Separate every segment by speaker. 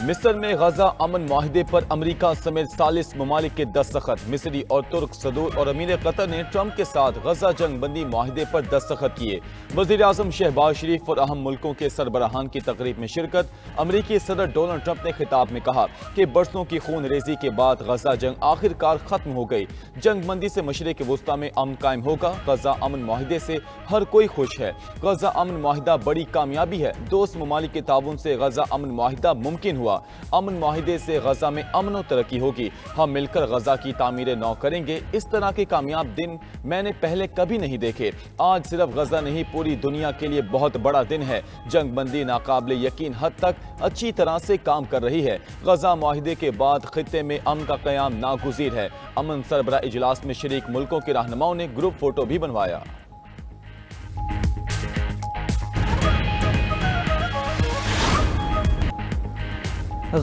Speaker 1: मिस्र में गजा अमन माहिदे पर अमेरिका समेत 40 ममालिक के दस्तखत। मिस्री और तुर्क सदूर और अमीर कतर ने ट्रंप के साथ गजा जंग बंदी माहिदे पर दस्तखत किए। वजीर आजम शहबाज शरीफ और अहम मुल्कों के सरबराहान की तकरीब में शिरकत। अमेरिकी सदर डोनाल्ड ट्रंप ने खिताब में कहा कि बरसों की खून रेजी के बाद गजा जंग आखिरकार खत्म हो गई। जंग बंदी से मशरिक वुस्ता में अमन कायम होगा। गजा अमन माहिदे से हर कोई खुश है। गजा अमन माहिदा बड़ी कामयाबी है। दोस्त ममालिक के ताउन से गजा अमन माहिदा मुमकिन हुआ। अमन माहिदे से गजा में अमन और तरक्की होगी। हम मिलकर गजा की तामीर नौ करेंगे। इस तरह के कामयाब दिन मैंने पहले कभी नहीं देखे। आज सिर्फ गजा नहीं, पूरी दुनिया के लिए बहुत बड़ा दिन है। जंग बंदी नाकाबिले यकीन हद तक अच्छी तरह से काम कर रही है। गजा माहिदे के बाद खित्ते में अमन का कयाम नागुज़ीर है। अमन सरबराह इजलास में शरीक मुल्कों के रहनुमाओं ने ग्रुप फोटो भी बनवाया।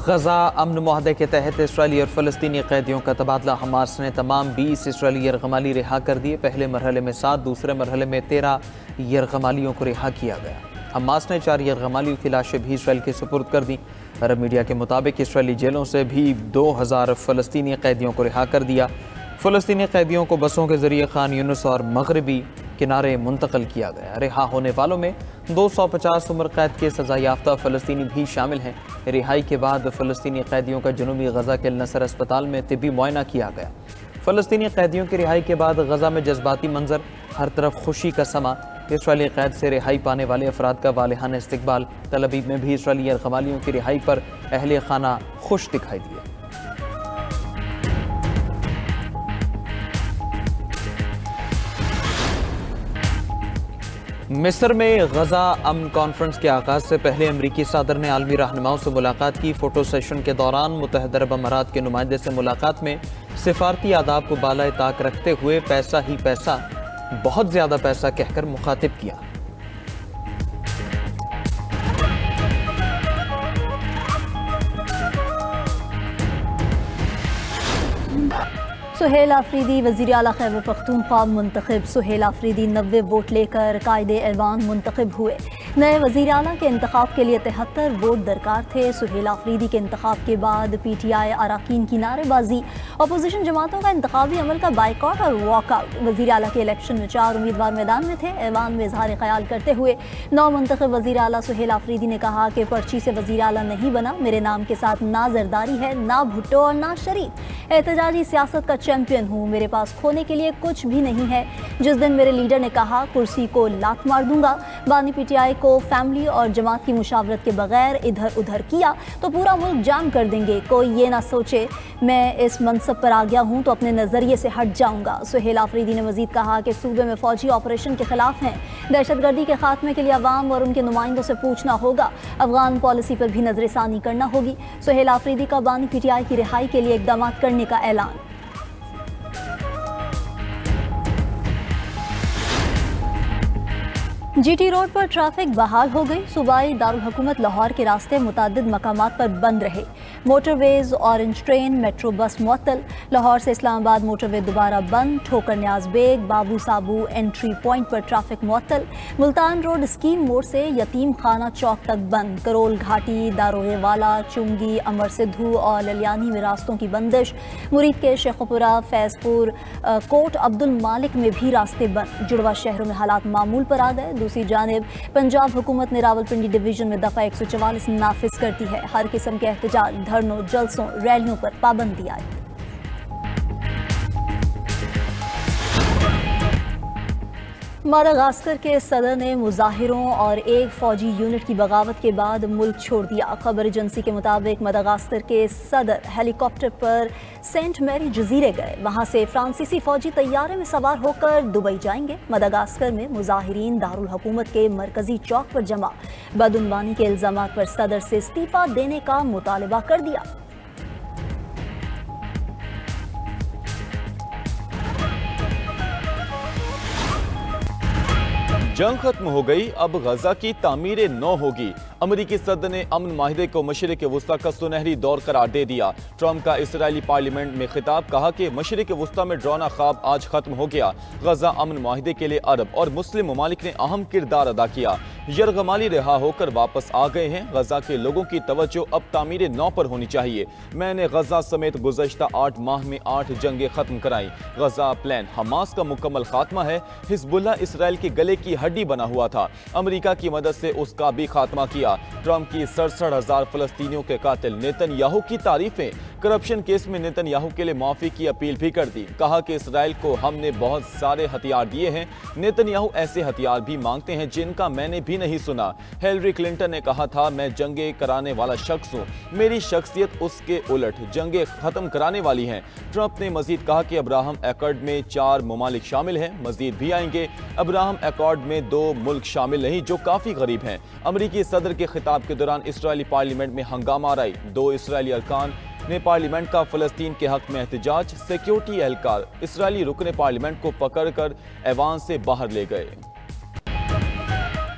Speaker 2: गजा अमन मुआहदे के तहत इसराइली और फ़लस्तीनी कैदियों का तबादला। हमास ने तमाम 20 इसराइली यरगमाली रिहा कर दिए। पहले मरहले में 7, दूसरे मरहले में 13 यरगमालियों को रिहा किया गया। हमास ने 4 यरगमालियों की लाशें भी इसराइल के सुपुर्द कर दी। अरब मीडिया के मुताबिक इसराइली जेलों से भी 2000 फ़लस्तीनी कैदियों को रिहा कर दिया। फ़लस्तीनी कैदियों को बसों के जरिए खान यूनुस और मगरबी किनारे मुंतकिल किया गया। रिहा होने वालों में 250 उम्र कैद के सजा याफ्ता फ़लस्तीनी भी शामिल हैं। रिहाई के बाद फ़लस्तीनी कैदियों का जनूबी गजा के नसर अस्पताल में तिब्बी मुआयना किया गया। फ़लस्तीनी कैदियों की रिहाई के बाद गजा में जज्बाती मंजर, हर तरफ खुशी का समा। इसराइली कैद से रिहाई पाने वाले अफराद का वालिहाना इस्तकबाल। तल अवीव में भी इसराइली यरगमालियों की रिहाई पर अहले खाना खुश दिखाई दिए। मिस्र में गजा अमन कॉन्फ्रेंस के आगाज से पहले अमरीकी सदर ने आलमी रहनुमाओं से मुलाकात की। फोटो सेशन के दौरान मुत्तहिदा अरब अमारात के नुमाइंदे से मुलाकात में सिफारती आदाब को बालाए ताक रखते हुए पैसा ही पैसा, बहुत ज्यादा पैसा कहकर मुखातिब किया।
Speaker 3: सुहेल आफरीदी वज़ीर आला खैबर पख्तूनख्वा मुंतखब। सुहेल आफरीदी 90 वोट लेकर कायदे ऐवान मुंतखब हुए। नए वज़ीर आला के इंतखाब के लिए 73 वोट दरकार थे। सुहेल आफरीदी के इंतखाब के बाद PTI अराकीन की नारेबाजी, अपोजिशन जमातों का इंतखाबी अमल का बाइकआउट और वॉकआउट। वज़ीर आला के इलेक्शन में 4 उम्मीदवार मैदान में थे। ऐवान में इजहार ख्याल करते हुए नौ मुंतखब वज़ीर आला सुहेल आफरीदी ने कहा कि पर्ची से वज़ीर आला नहीं बना। मेरे नाम के साथ ना जरदारी है, ना भुट्टो और ना शरीफ। एहतजाजी सियासत का चैंपियन हूँ। मेरे पास खोने के लिए कुछ भी नहीं है। जिस दिन मेरे लीडर ने कहा कुर्सी को लात मार दूंगा, बानी PTI को फैमिली और जमात की मुशावरत के बगैर इधर उधर किया तो पूरा मुल्क जाम कर देंगे। कोई ये ना सोचे मैं इस मनसब पर आ गया हूँ तो अपने नज़रिए से हट जाऊँगा। सुहेल आफरीदी ने मजीद कहा कि सूबे में फौजी ऑपरेशन के खिलाफ हैं। दहशतगर्दी के खात्मे के लिए अवाम और उनके नुमाइंदों से पूछना होगा। अफगान पॉलिसी पर भी नजरसानी करना होगी। सुहेल आफरीदी का बानी PTI की रिहाई के लिए इकदाम करने का ऐलान। GT रोड पर ट्रैफिक बहाल हो गई। सूबाई दारुल हुकूमत लाहौर के रास्ते मुतादिद मकामात पर बंद रहे। Motorways, orange train, metro bus मुअत्तल। लाहौर से इस्लामाबाद मोटरवे दोबारा बंद। ठोकर न्याज बेग, बाबू साबू एंट्री पॉइंट पर ट्रैफिक मुअत्तल। मुल्तान रोड स्कीम मोड़ से यतीम खाना चौक तक बंद। करोल घाटी, दारोगेवाला, चुंगी, अमर सिद्धू और ललियानी में रास्तों की बंदिश। मुरीद के शेखपुरा, फैजपुर, कोट अब्दुल मालिक में भी रास्ते बंद। जुड़वा शहरों में हालात मामूल पर आ गए। दूसरी जानिब पंजाब हुकूमत ने रावलपिंडी डिवीजन में दफ़ा 144 नाफिज कर दी है। हर किस्म के एहतजाज, धरनों, जलसों, रैलियों पर पाबंदी आई। मादागास्कर के सदर ने मुजाहिरों और एक फौजी यूनिट की बगावत के बाद मुल्क छोड़ दिया। खबर एजेंसी के मुताबिक मादागास्कर के सदर हेलीकॉप्टर पर सेंट मैरी जजीरे गए। वहां से फ्रांसीसी फौजी तैयारे में सवार होकर दुबई जाएंगे। मादागास्कर में मुजाहिरीन दारुल हुकूमत के मरकजी चौक पर जमा। बदउनवानी के इल्जामात पर सदर से इस्तीफा देने का मुतालबा कर दिया।
Speaker 1: जंग खत्म हो गई, अब गजा की तामीर नौ होगी। अमरीकी सदर ने अमन माहिदे को मशरिक वुस्ता का सुनहरी दौर करार दे दिया। ट्रंप का इसराइली पार्लियामेंट में खिताब, कहा कि मशरिक वुस्ता में डरावना ख्वाब आज खत्म हो गया। गजा अमन माहिदे के लिए अरब और मुस्लिम ममालिक ने अहम किरदार अदा किया। यरगमाली रिहा होकर वापस आ गए हैं। गजा के लोगों की तवज्जो अब तामीर नौ पर होनी चाहिए। मैंने गजा समेत गुज़श्ता 8 माह में 8 जंगें खत्म कराई। गजा प्लान हमास का मुकम्मल खात्मा है। हिजबुल्लाह इसराइल के गले की हड्डी बना हुआ था, अमेरिका की मदद से उसका भी खात्मा किया। ट्रंप की 67,000 फलस्तीनियों के कातिल नेतन्याहू की तारीफें। करप्शन केस में नेतन्याहू के लिए माफी की अपील भी कर दी। कहा कि इसराइल को हमने बहुत सारे हथियार दिए हैं, नेतन्याहू ऐसे हथियार भी मांगते हैं जिनका मैंने भी नहीं सुना। हिलरी क्लिंटन ने कहा था, मैं जंगे कराने वाला शख्स हूँ, मेरी शख्सियत उसके उलट जंगे खत्म कराने वाली है। ट्रंप ने मजीद कहा कि अब्राहम एकॉर्ड में 4 ममालिक शामिल हैं, मजीद भी आएंगे। अब्राहम एकॉर्ड में 2 मुल्क शामिल नहीं जो काफी गरीब हैं। अमरीकी सदर के खिताब के दौरान इसराइली पार्लियामेंट में हंगामा आई। 2 इसराइली अरकान ने पार्लियामेंट का फलस्तीन के हक में एहतजाज। सिक्योरिटी एहलकार इसराइली रुकने पार्लियामेंट को पकड़कर ऐवान से बाहर ले गए।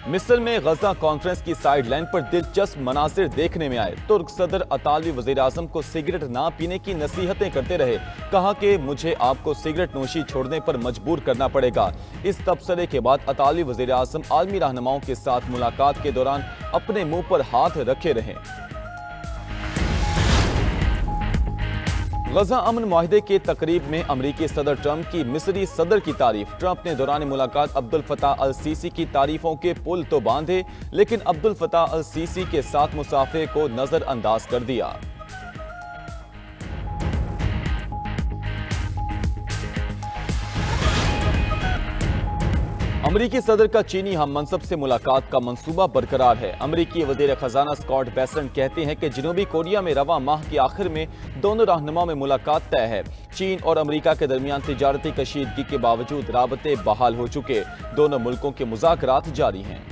Speaker 1: मिस्र में गजा कॉन्फ्रेंस की साइड लाइन पर दिलचस्प मनासिर देखने में आए। तुर्क सदर अतालवी वज़ीर आज़म को सिगरेट ना पीने की नसीहतें करते रहे। कहा कि मुझे आपको सिगरेट नोशी छोड़ने पर मजबूर करना पड़ेगा। इस तबसरे के बाद अतालवी वज़ीर आज़म आलमी रहनुमाओं के साथ मुलाकात के दौरान अपने मुंह पर हाथ रखे रहे। गजा अमन माहिदे के तकरीब में अमरीकी सदर ट्रंप की मिस्री सदर की तारीफ। ट्रंप ने दौरान मुलाकात अब्दुल फताह अल सीसी की तारीफों के पुल तो बांधे, लेकिन अब्दुल फताह अल सीसी के साथ मुसाफे को नजरअंदाज कर दिया। अमरीकी सदर का चीनी हम मनसब से मुलाकात का मंसूबा बरकरार है। अमरीकी वज़ीर खजाना स्कॉट बेसेंट कहते हैं कि जनूबी कोरिया में रवा माह के आखिर में दोनों रहनुमाओं में मुलाकात तय है। चीन और अमरीका के दरमियान तिजारती कशीदगी के बावजूद राबते बहाल हो चुके, दोनों मुल्कों के मुज़ाकरात जारी हैं।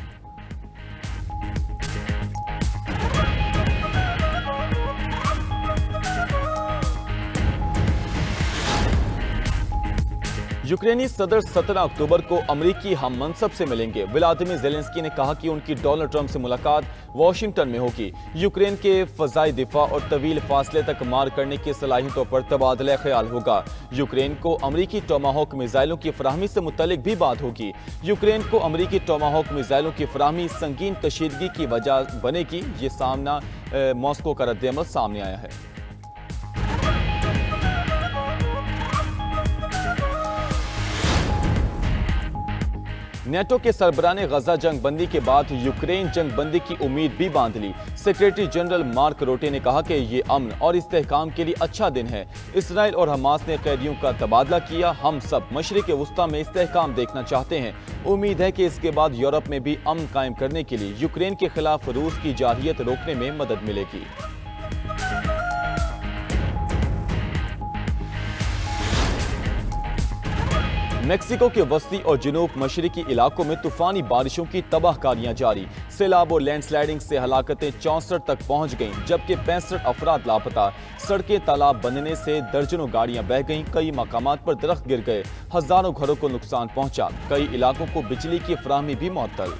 Speaker 1: यूक्रेनी सदर 17 अक्टूबर को अमरीकी हम मनसब से मिलेंगे। व्लादिमीर ज़ेलेंस्की ने कहा कि उनकी डोनाल्ड ट्रंप से मुलाकात वाशिंगटन में होगी। यूक्रेन के फ़ज़ाई दिफा और तवील फासले तक मार करने की सलाहियतों पर तबादला ख्याल होगा। यूक्रेन को अमरीकी टोमाहोक मिसाइलों की फराहमी से मुतल्लिक भी बात होगी। यूक्रेन को अमरीकी टोमाहोक मिसाइलों की फराहमी संगीन कशीदगी की वजह बनेगी। ये सामना मॉस्को का रद्द-ए-अमल सामने आया है। नेटो के सरबराह ने गजा जंग बंदी के बाद यूक्रेन जंग बंदी की उम्मीद भी बांध ली। सेक्रेटरी जनरल मार्क रोटे ने कहा कि ये अमन और इस्तेहकाम के लिए अच्छा दिन है। इसराइल और हमास ने कैदियों का तबादला किया। हम सब मशरिक वुस्ता में इस्तेहकाम देखना चाहते हैं। उम्मीद है कि इसके बाद यूरोप में भी अमन कायम करने के लिए यूक्रेन के खिलाफ रूस की जारहियत रोकने में मदद मिलेगी। मेक्सिको के वस्ती और जनूब मशरिकी इलाकों में तूफानी बारिशों की तबाहकारियां जारी। सैलाब और लैंडस्लाइडिंग से हलाकतें 64 तक पहुंच गईं, जबकि 65 अफराद लापता। सड़कें तालाब बनने से दर्जनों गाड़ियां बह गईं, कई मकामात पर दरख्त गिर गए, हजारों घरों को नुकसान पहुंचा, कई इलाकों को बिजली की फराहमी भी मुअत्तल।